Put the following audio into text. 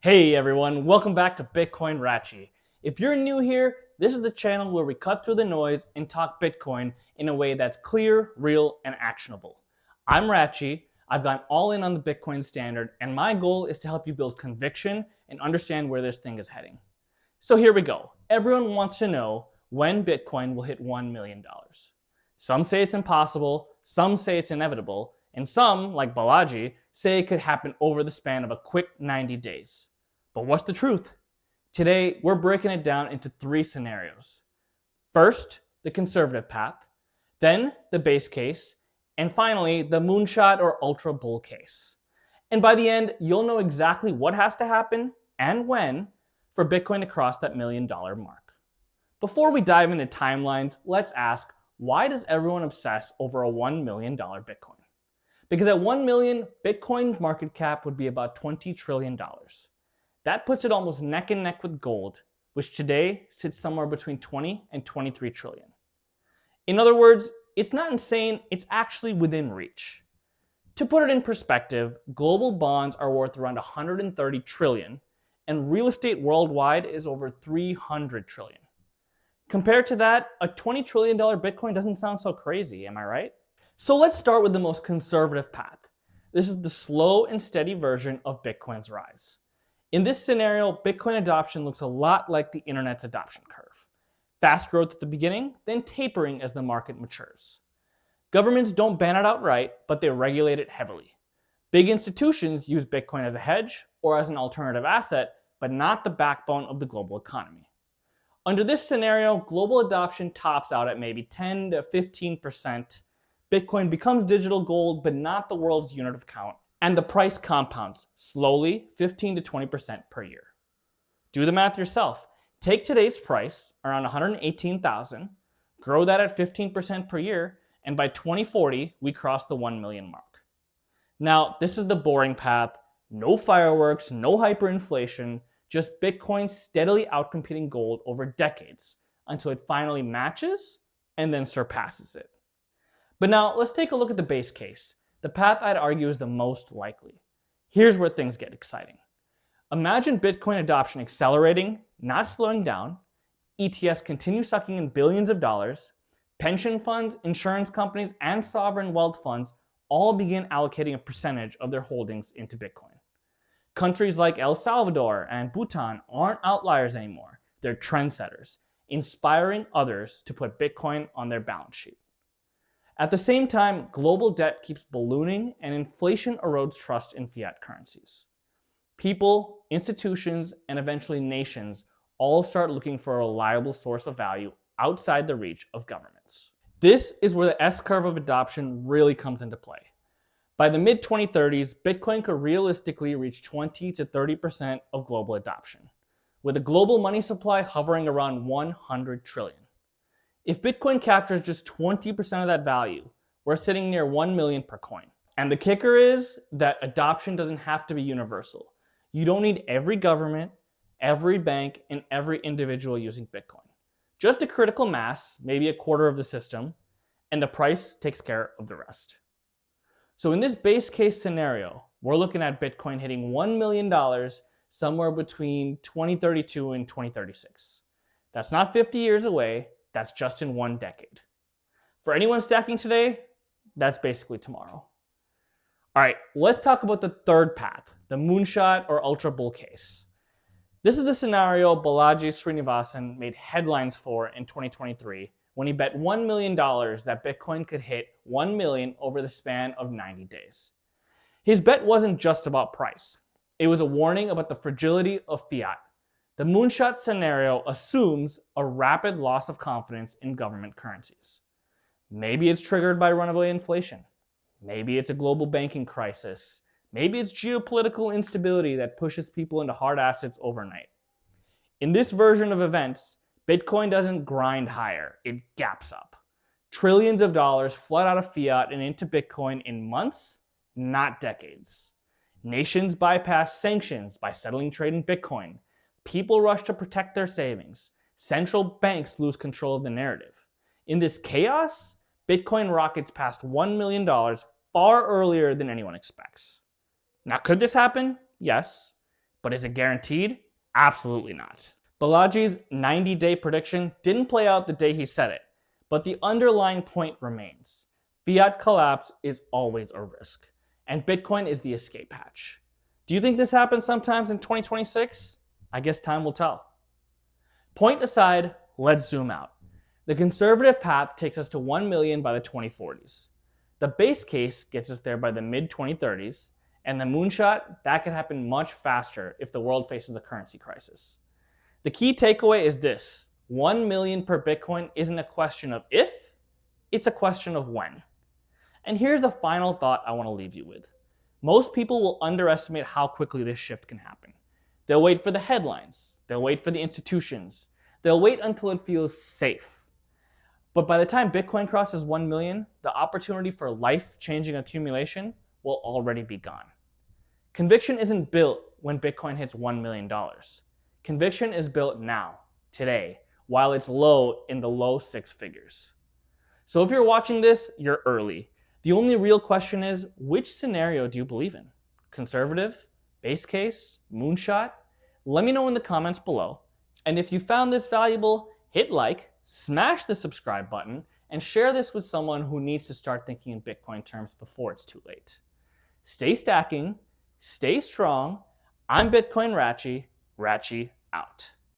Hey everyone, welcome back to Bitcoin Ratchi. If you're new here, this is the channel where we cut through the noise and talk Bitcoin in a way that's clear, real, and actionable. I'm Ratchi, I've gone all in on the Bitcoin standard, and my goal is to help you build conviction and understand where this thing is heading. So here we go. Everyone wants to know when Bitcoin will hit $1 million. Some say it's impossible, some say it's inevitable, and some, like Balaji, say it could happen over the span of a quick 90 days. But what's the truth? Today, we're breaking it down into three scenarios. First, the conservative path, then the base case, and finally, the moonshot or ultra bull case. And by the end, you'll know exactly what has to happen and when for Bitcoin to cross that $1 million mark. Before we dive into timelines, let's ask, why does everyone obsess over a $1 million Bitcoin? Because at 1 million, Bitcoin's market cap would be about $20 trillion. That puts it almost neck and neck with gold, which today sits somewhere between 20 and 23 trillion. In other words, it's not insane, it's actually within reach. To put it in perspective, global bonds are worth around 130 trillion, and real estate worldwide is over 300 trillion. Compared to that, a $20 trillion Bitcoin doesn't sound so crazy, am I right? So let's start with the most conservative path. This is the slow and steady version of Bitcoin's rise. In this scenario, Bitcoin adoption looks a lot like the internet's adoption curve. Fast growth at the beginning, then tapering as the market matures. Governments don't ban it outright, but they regulate it heavily. Big institutions use Bitcoin as a hedge or as an alternative asset, but not the backbone of the global economy. Under this scenario, global adoption tops out at maybe 10 to 15%. Bitcoin becomes digital gold, but not the world's unit of count. And the price compounds slowly, 15 to 20% per year. Do the math yourself. Take today's price, around 118,000, grow that at 15% per year, and by 2040, we cross the 1 million mark. Now, this is the boring path. No fireworks, no hyperinflation, just Bitcoin steadily outcompeting gold over decades until it finally matches and then surpasses it. But now, let's take a look at the base case. The path I'd argue is the most likely. Here's where things get exciting. Imagine Bitcoin adoption accelerating, not slowing down, ETFs continue sucking in billions of dollars, pension funds, insurance companies, and sovereign wealth funds all begin allocating a percentage of their holdings into Bitcoin. Countries like El Salvador and Bhutan aren't outliers anymore. They're trendsetters, inspiring others to put Bitcoin on their balance sheet. At the same time, global debt keeps ballooning and inflation erodes trust in fiat currencies. People, institutions, and eventually nations all start looking for a reliable source of value outside the reach of governments. This is where the S-curve of adoption really comes into play. By the mid-2030s, Bitcoin could realistically reach 20 to 30% of global adoption, with a global money supply hovering around 100 trillion. If Bitcoin captures just 20% of that value, we're sitting near 1 million per coin. And the kicker is that adoption doesn't have to be universal. You don't need every government, every bank, and every individual using Bitcoin. Just a critical mass, maybe a quarter of the system, and the price takes care of the rest. So in this base case scenario, we're looking at Bitcoin hitting $1 million somewhere between 2032 and 2036. That's not 50 years away. That's just in one decade. For anyone stacking today, that's basically tomorrow. All right, let's talk about the third path, the moonshot or ultra bull case. This is the scenario Balaji Srinivasan made headlines for in 2023 when he bet $1 million that Bitcoin could hit 1 million over the span of 90 days. His bet wasn't just about price. It was a warning about the fragility of fiat. The moonshot scenario assumes a rapid loss of confidence in government currencies. Maybe it's triggered by runaway inflation. Maybe it's a global banking crisis. Maybe it's geopolitical instability that pushes people into hard assets overnight. In this version of events, Bitcoin doesn't grind higher, it gaps up. Trillions of dollars flood out of fiat and into Bitcoin in months, not decades. Nations bypass sanctions by settling trade in Bitcoin. People rush to protect their savings. Central banks lose control of the narrative. In this chaos, Bitcoin rockets past $1 million far earlier than anyone expects. Now, could this happen? Yes. But is it guaranteed? Absolutely not. Balaji's 90-day prediction didn't play out the day he said it, but the underlying point remains. Fiat collapse is always a risk, and Bitcoin is the escape hatch. Do you think this happens sometimes in 2026? I guess time will tell. Point aside, let's zoom out. The conservative path takes us to 1 million by the 2040s. The base case gets us there by the mid-2030s, and the moonshot, that could happen much faster if the world faces a currency crisis. The key takeaway is this: 1 million per Bitcoin isn't a question of if, it's a question of when. And here's the final thought I want to leave you with. Most people will underestimate how quickly this shift can happen. They'll wait for the headlines, they'll wait for the institutions, they'll wait until it feels safe. But by the time Bitcoin crosses 1 million, the opportunity for life-changing accumulation will already be gone. Conviction isn't built when Bitcoin hits $1 million. Conviction is built now, today, while it's low in the low six figures. So if you're watching this, you're early. The only real question is, which scenario do you believe in? Conservative? Base case? Moonshot? Let me know in the comments below. And if you found this valuable, hit like, smash the subscribe button, and share this with someone who needs to start thinking in Bitcoin terms before it's too late. Stay stacking, stay strong. I'm Bitcoin Ratchy out.